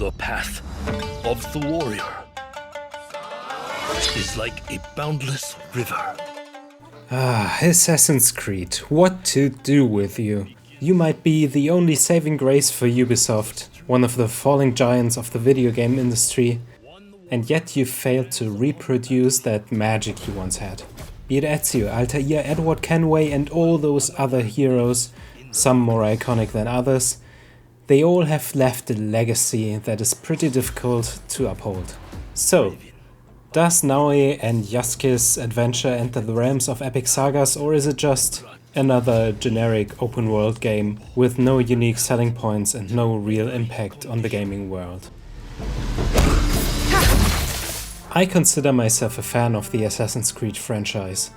The path of the warrior is like a boundless river. Assassin's Creed, what to do with you? You might be the only saving grace for Ubisoft, one of the falling giants of the video game industry, and yet you failed to reproduce that magic you once had. Be it Ezio, Altair, Edward Kenway and all those other heroes, some more iconic than others, they all have left a legacy that is pretty difficult to uphold. So, does Naoe and Yasuke's adventure enter the realms of epic sagas, or is it just another generic open world game with no unique selling points and no real impact on the gaming world? I consider myself a fan of the Assassin's Creed franchise,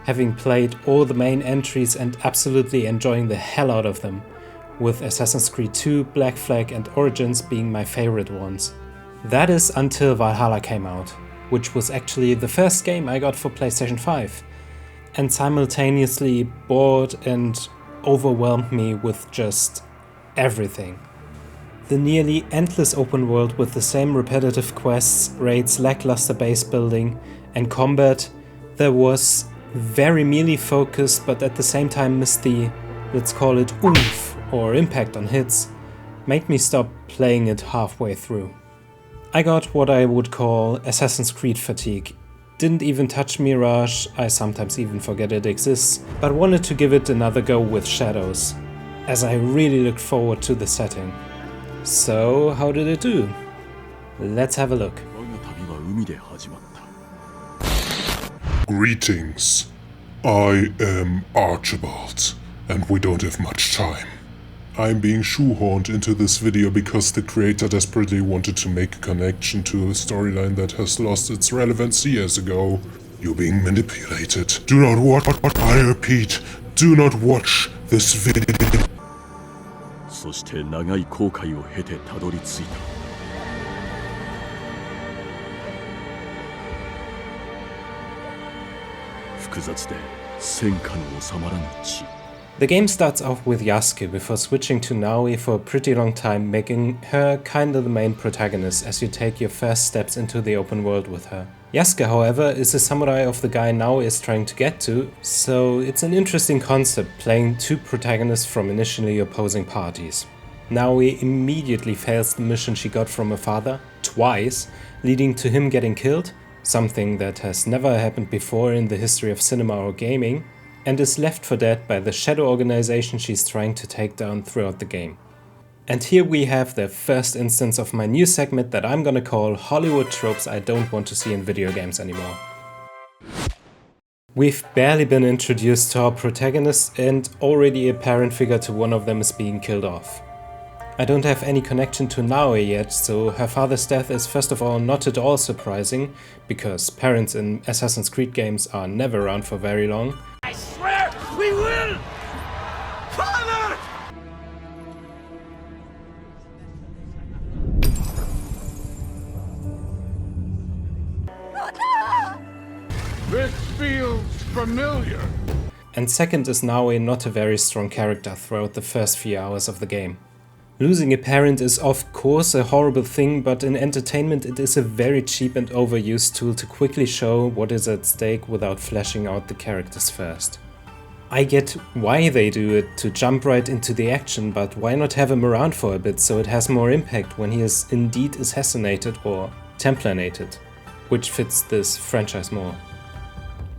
having played all the main entries and absolutely enjoying the hell out of them, with Assassin's Creed 2, Black Flag and Origins being my favorite ones. That is until Valhalla came out, which was actually the first game I got for PlayStation 5, and simultaneously bored and overwhelmed me with just everything. The nearly endless open world with the same repetitive quests, raids, lackluster base building and combat that was very melee focused but at the same time missed the, let's call it oomph or impact on hits, made me stop playing it halfway through. I got what I would call Assassin's Creed fatigue. Didn't even touch Mirage, I sometimes even forget it exists, but wanted to give it another go with Shadows, as I really looked forward to the setting. So, how did it do? Let's have a look. Greetings. I am Archibald, and we don't have much time. I'm being shoehorned into this video because the creator desperately wanted to make a connection to a storyline that has lost its relevance years ago. You're being manipulated. Do not watch. I repeat, do not watch this video. そして長い航海を経てたどり着いた。複雑で戦火の収まらぬ地。 The game starts off with Yasuke before switching to Naoe for a pretty long time, making her kinda the main protagonist as you take your first steps into the open world with her. Yasuke, however, is a samurai of the guy Naoe is trying to get to, so it's an interesting concept playing two protagonists from initially opposing parties. Naoe immediately fails the mission she got from her father, twice, leading to him getting killed, something that has never happened before in the history of cinema or gaming, and is left for dead by the shadow organization she's trying to take down throughout the game. And here we have the first instance of my new segment that I'm gonna call Hollywood Tropes I Don't Want to See in Video Games Anymore. We've barely been introduced to our protagonists and already a parent figure to one of them is being killed off. I don't have any connection to Naoe yet, so her father's death is first of all not at all surprising, because parents in Assassin's Creed games are never around for very long. I swear we will! Father! This feels familiar. And second is Naoe not a very strong character throughout the first few hours of the game. Losing a parent is of course a horrible thing, but in entertainment it is a very cheap and overused tool to quickly show what is at stake without fleshing out the characters first. I get why they do it, to jump right into the action, but why not have him around for a bit so it has more impact when he is indeed assassinated or templanated, which fits this franchise more.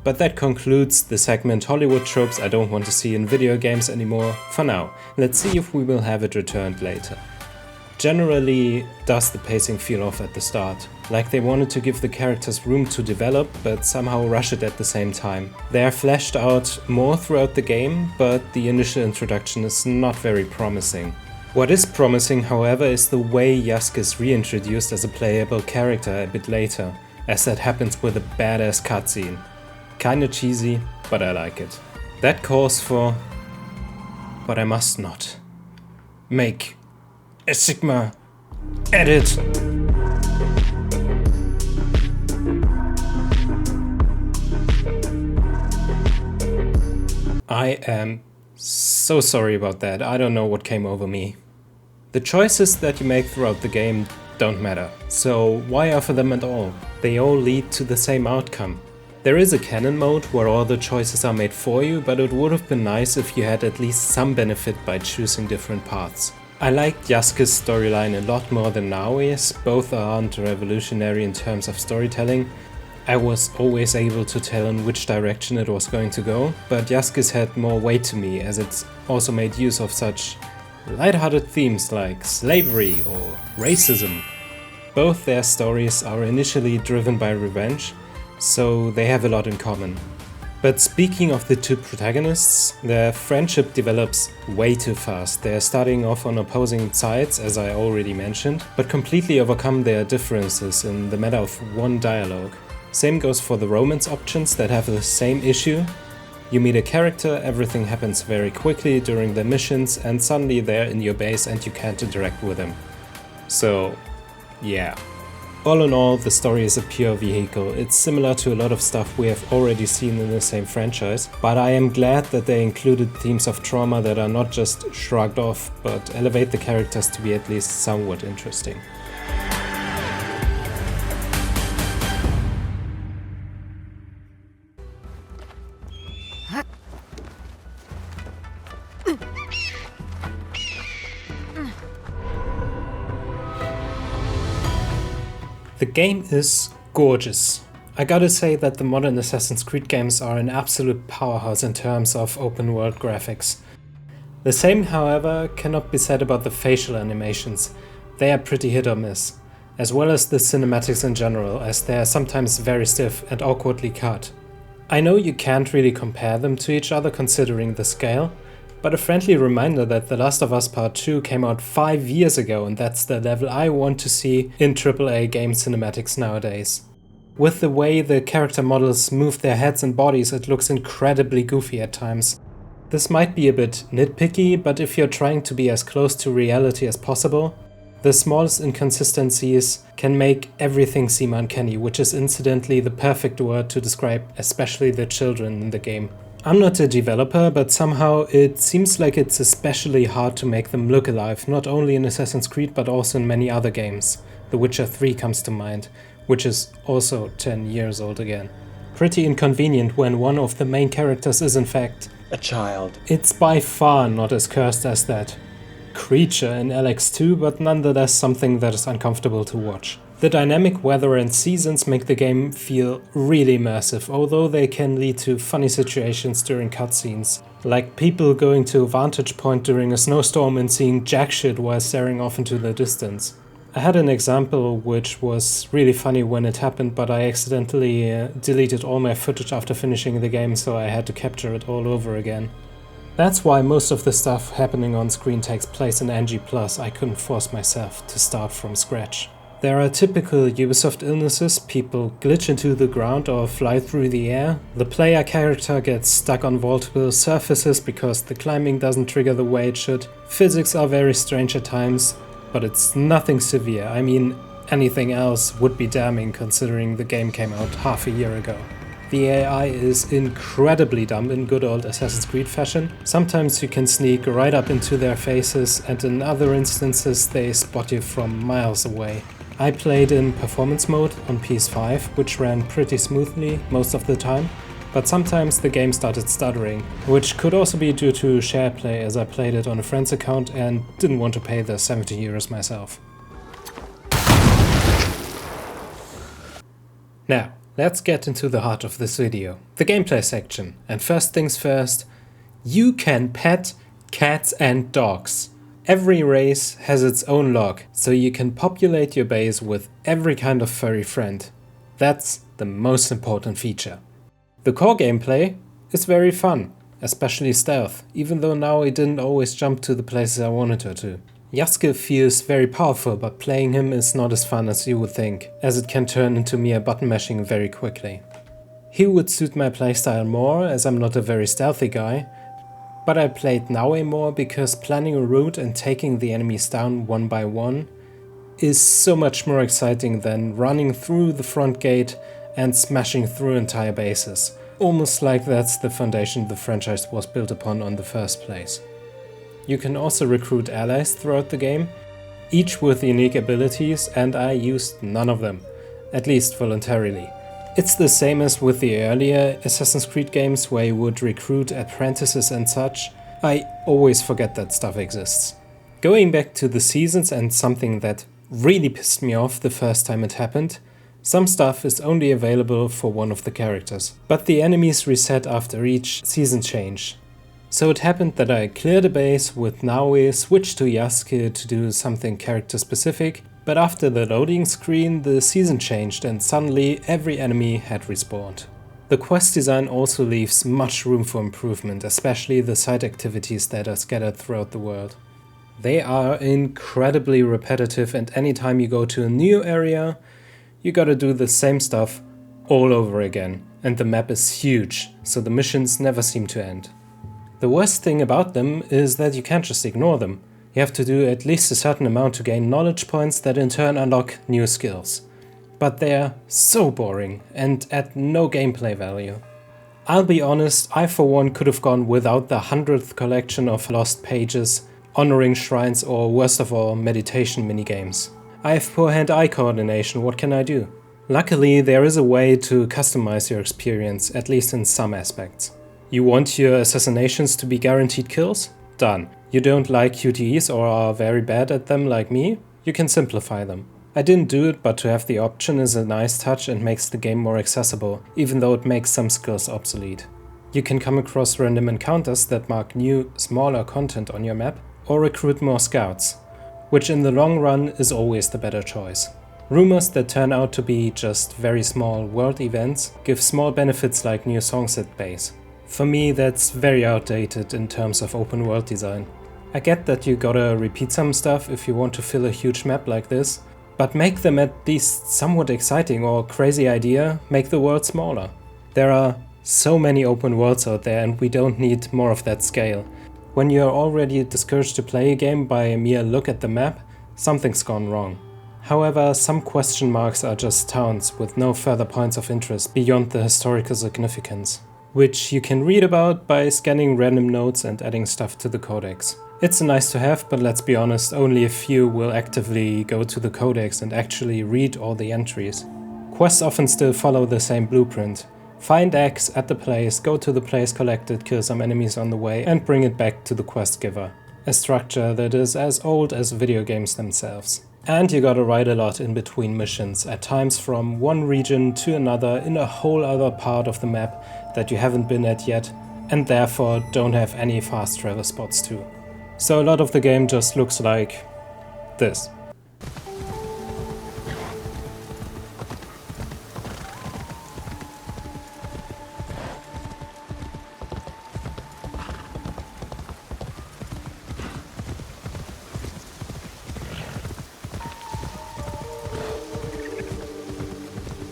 But that concludes the segment Hollywood Tropes I Don't Want to See in Video Games Anymore for now. Let's see if we will have it returned later. Generally does the pacing feel off at the start, like they wanted to give the characters room to develop but somehow rush it at the same time. They are fleshed out more throughout the game, but the initial introduction is not very promising. What is promising, however, is the way Yasuke is reintroduced as a playable character a bit later, as that happens with a badass cutscene. Kinda cheesy, but I like it. That calls for... but I must not. Make a Sigma edit. I am so sorry about that. I don't know what came over me. The choices that you make throughout the game don't matter. So why offer them at all? They all lead to the same outcome. There is a canon mode where all the choices are made for you, but it would have been nice if you had at least some benefit by choosing different paths. I liked Yasuke's storyline a lot more than Naoi's, both aren't revolutionary in terms of storytelling. I was always able to tell in which direction it was going to go, but Yasuke's had more weight to me as it's also made use of such lighthearted themes like slavery or racism. Both their stories are initially driven by revenge, so they have a lot in common. But speaking of the two protagonists, their friendship develops way too fast. They are starting off on opposing sides, as I already mentioned, but completely overcome their differences in the matter of one dialogue. Same goes for the romance options that have the same issue. You meet a character, everything happens very quickly during the missions, and suddenly they're in your base and you can't interact with them. So, yeah. All in all, the story is a pure vehicle. It's similar to a lot of stuff we have already seen in the same franchise, but I am glad that they included themes of trauma that are not just shrugged off, but elevate the characters to be at least somewhat interesting. The game is gorgeous. I gotta say that the modern Assassin's Creed games are an absolute powerhouse in terms of open world graphics. The same, however, cannot be said about the facial animations. They are pretty hit or miss, as well as the cinematics in general, as they are sometimes very stiff and awkwardly cut. I know you can't really compare them to each other considering the scale, but a friendly reminder that The Last of Us Part 2 came out 5 years ago, and that's the level I want to see in AAA game cinematics nowadays. With the way the character models move their heads and bodies, it looks incredibly goofy at times. This might be a bit nitpicky, but if you're trying to be as close to reality as possible, the smallest inconsistencies can make everything seem uncanny, which is incidentally the perfect word to describe especially the children in the game. I'm not a developer, but somehow it seems like it's especially hard to make them look alive, not only in Assassin's Creed but also in many other games. The Witcher 3 comes to mind, which is also 10 years old again. Pretty inconvenient when one of the main characters is in fact a child. It's by far not as cursed as that creature in LX2, but nonetheless something that is uncomfortable to watch. The dynamic weather and seasons make the game feel really immersive, although they can lead to funny situations during cutscenes, like people going to a vantage point during a snowstorm and seeing jack shit while staring off into the distance. I had an example which was really funny when it happened, but I accidentally deleted all my footage after finishing the game, so I had to capture it all over again. That's why most of the stuff happening on screen takes place in NG+. I couldn't force myself to start from scratch. There are typical Ubisoft illnesses: people glitch into the ground or fly through the air, the player character gets stuck on vaultable surfaces because the climbing doesn't trigger the way it should, physics are very strange at times, but it's nothing severe. I mean, anything else would be damning considering the game came out half a year ago. The AI is incredibly dumb in good old Assassin's Creed fashion. Sometimes you can sneak right up into their faces, and in other instances they spot you from miles away. I played in performance mode on PS5, which ran pretty smoothly most of the time, but sometimes the game started stuttering, which could also be due to share play as I played it on a friend's account and didn't want to pay the 70 euros myself. Now, let's get into the heart of this video, the gameplay section. And first things first, you can pet cats and dogs. Every race has its own log, so you can populate your base with every kind of furry friend. That's the most important feature. The core gameplay is very fun, especially stealth, even though now I didn't always jump to the places I wanted her to. Yasuke feels very powerful, but playing him is not as fun as you would think, as it can turn into mere button mashing very quickly. He would suit my playstyle more, as I'm not a very stealthy guy, but I played Naue more because planning a route and taking the enemies down one by one is so much more exciting than running through the front gate and smashing through entire bases. Almost like that's the foundation the franchise was built upon in the first place. You can also recruit allies throughout the game, each with unique abilities, and I used none of them, at least voluntarily. It's the same as with the earlier Assassin's Creed games where you would recruit apprentices and such. I always forget that stuff exists. Going back to the seasons and something that really pissed me off the first time it happened, some stuff is only available for one of the characters, but the enemies reset after each season change. So it happened that I cleared a base with Naoe, switched to Yasuke to do something character specific, but after the loading screen the season changed and suddenly every enemy had respawned. The quest design also leaves much room for improvement, especially the side activities that are scattered throughout the world. They are incredibly repetitive, and anytime you go to a new area, you gotta do the same stuff all over again, and the map is huge, so the missions never seem to end. The worst thing about them is that you can't just ignore them. You have to do at least a certain amount to gain knowledge points that in turn unlock new skills. But they're so boring and add no gameplay value. I'll be honest, I for one could have gone without the 100th collection of lost pages, honoring shrines, or worst of all, meditation minigames. I have poor hand-eye coordination, what can I do? Luckily, there is a way to customize your experience, at least in some aspects. You want your assassinations to be guaranteed kills? Done. You don't like QTEs or are very bad at them like me? You can simplify them. I didn't do it, but to have the option is a nice touch and makes the game more accessible, even though it makes some skills obsolete. You can come across random encounters that mark new, smaller content on your map, or recruit more scouts, which in the long run is always the better choice. Rumors that turn out to be just very small world events give small benefits like new songs at base. For me, that's very outdated in terms of open world design. I get that you gotta repeat some stuff if you want to fill a huge map like this, but make them at least somewhat exciting, or crazy idea, make the world smaller. There are so many open worlds out there and we don't need more of that scale. When you're already discouraged to play a game by a mere look at the map, something's gone wrong. However, some question marks are just towns with no further points of interest beyond the historical significance, which you can read about by scanning random nodes and adding stuff to the codex. It's nice to have, but let's be honest, only a few will actively go to the codex and actually read all the entries. Quests often still follow the same blueprint. Find X at the place, go to the place collected, kill some enemies on the way and bring it back to the quest giver. A structure that is as old as video games themselves. And you gotta ride a lot in between missions, at times from one region to another in a whole other part of the map that you haven't been at yet, and therefore don't have any fast travel spots to. So a lot of the game just looks like this.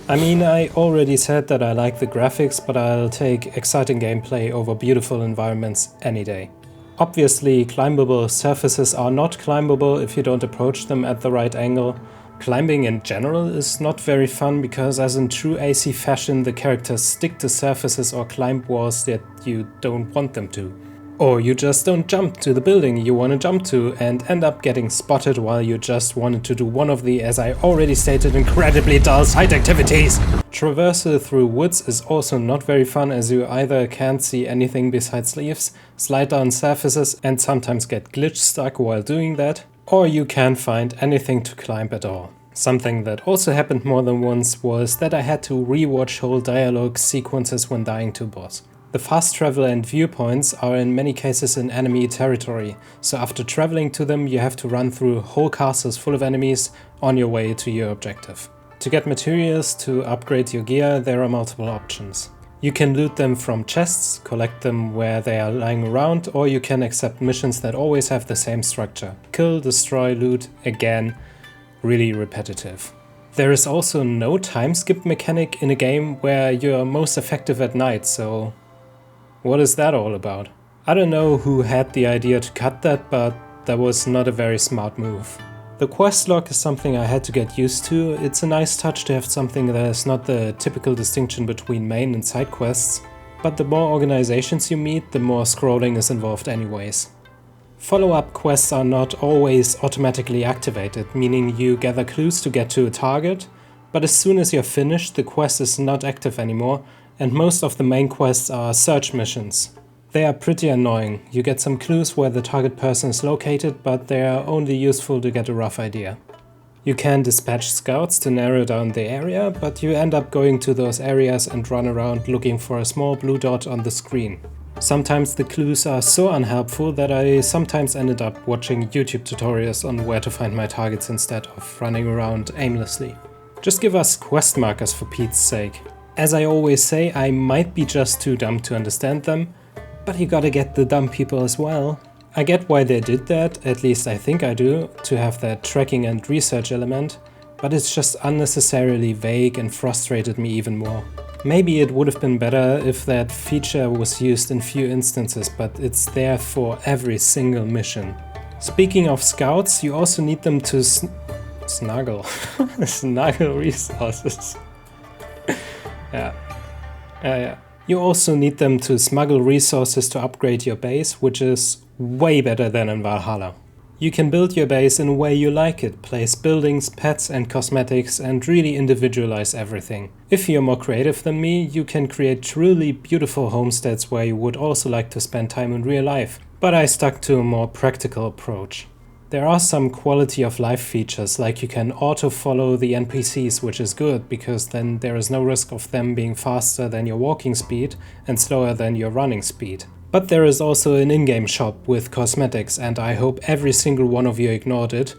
I mean, I already said that I like the graphics, but I'll take exciting gameplay over beautiful environments any day. Obviously, climbable surfaces are not climbable if you don't approach them at the right angle. Climbing in general is not very fun because, as in true AC fashion, the characters stick to surfaces or climb walls that you don't want them to. Or you just don't jump to the building you want to jump to and end up getting spotted while you just wanted to do one of the, as I already stated, incredibly dull side activities. Traversal through woods is also not very fun, as you either can't see anything besides leaves, slide down surfaces and sometimes get glitch stuck while doing that, or you can't find anything to climb at all. Something that also happened more than once was that I had to rewatch whole dialogue sequences when dying to a boss. The fast travel and viewpoints are in many cases in enemy territory, so after traveling to them you have to run through whole castles full of enemies on your way to your objective. To get materials to upgrade your gear, there are multiple options. You can loot them from chests, collect them where they are lying around, or you can accept missions that always have the same structure. Kill, destroy, loot, again, really repetitive. There is also no time skip mechanic in a game where you're most effective at night, so what is that all about? I don't know who had the idea to cut that, but that was not a very smart move. The quest log is something I had to get used to. It's a nice touch to have something that is not the typical distinction between main and side quests, but the more organizations you meet, the more scrolling is involved anyways. Follow-up quests are not always automatically activated, meaning you gather clues to get to a target, but as soon as you're finished, the quest is not active anymore, and most of the main quests are search missions. They are pretty annoying. You get some clues where the target person is located, but they are only useful to get a rough idea. You can dispatch scouts to narrow down the area, but you end up going to those areas and run around looking for a small blue dot on the screen. Sometimes the clues are so unhelpful that I sometimes ended up watching YouTube tutorials on where to find my targets instead of running around aimlessly. Just give us quest markers for Pete's sake. As I always say, I might be just too dumb to understand them, but you gotta get the dumb people as well. I get why they did that, at least I think I do, to have that tracking and research element, but it's just unnecessarily vague and frustrated me even more. Maybe it would have been better if that feature was used in few instances, but it's there for every single mission. Speaking of scouts, you also need them to snuggle. Snuggle resources. Yeah. You also need them to smuggle resources to upgrade your base, which is way better than in Valhalla. You can build your base in a way you like it, place buildings, pets and cosmetics and really individualize everything. If you're more creative than me, you can create truly beautiful homesteads where you would also like to spend time in real life. But I stuck to a more practical approach. There are some quality of life features, like you can auto-follow the NPCs, which is good, because then there is no risk of them being faster than your walking speed and slower than your running speed. But there is also an in-game shop with cosmetics, and I hope every single one of you ignored it,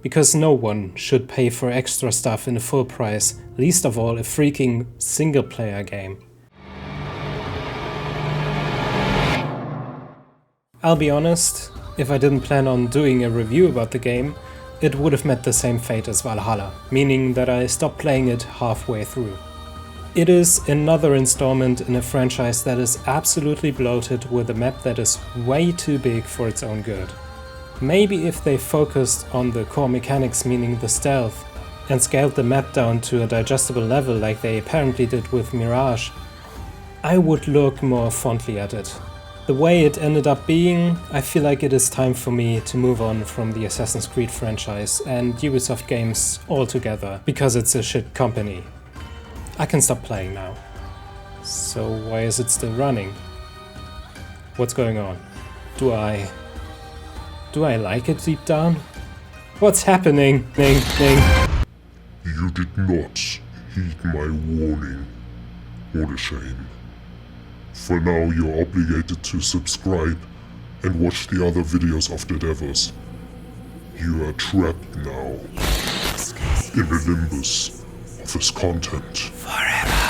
because no one should pay for extra stuff in a full price, least of all a freaking single-player game. I'll be honest, if I didn't plan on doing a review about the game, it would have met the same fate as Valhalla, meaning that I stopped playing it halfway through. It is another installment in a franchise that is absolutely bloated with a map that is way too big for its own good. Maybe if they focused on the core mechanics, meaning the stealth, and scaled the map down to a digestible level like they apparently did with Mirage, I would look more fondly at it. The way it ended up being, I feel like it is time for me to move on from the Assassin's Creed franchise and Ubisoft games altogether, because it's a shit company. I can stop playing now. So why is it still running? What's going on? Do I like it deep down? What's happening? You did not heed my warning. What a shame. For now, you're obligated to subscribe and watch the other videos of the devils. You are trapped now in the limbus of his content. Forever.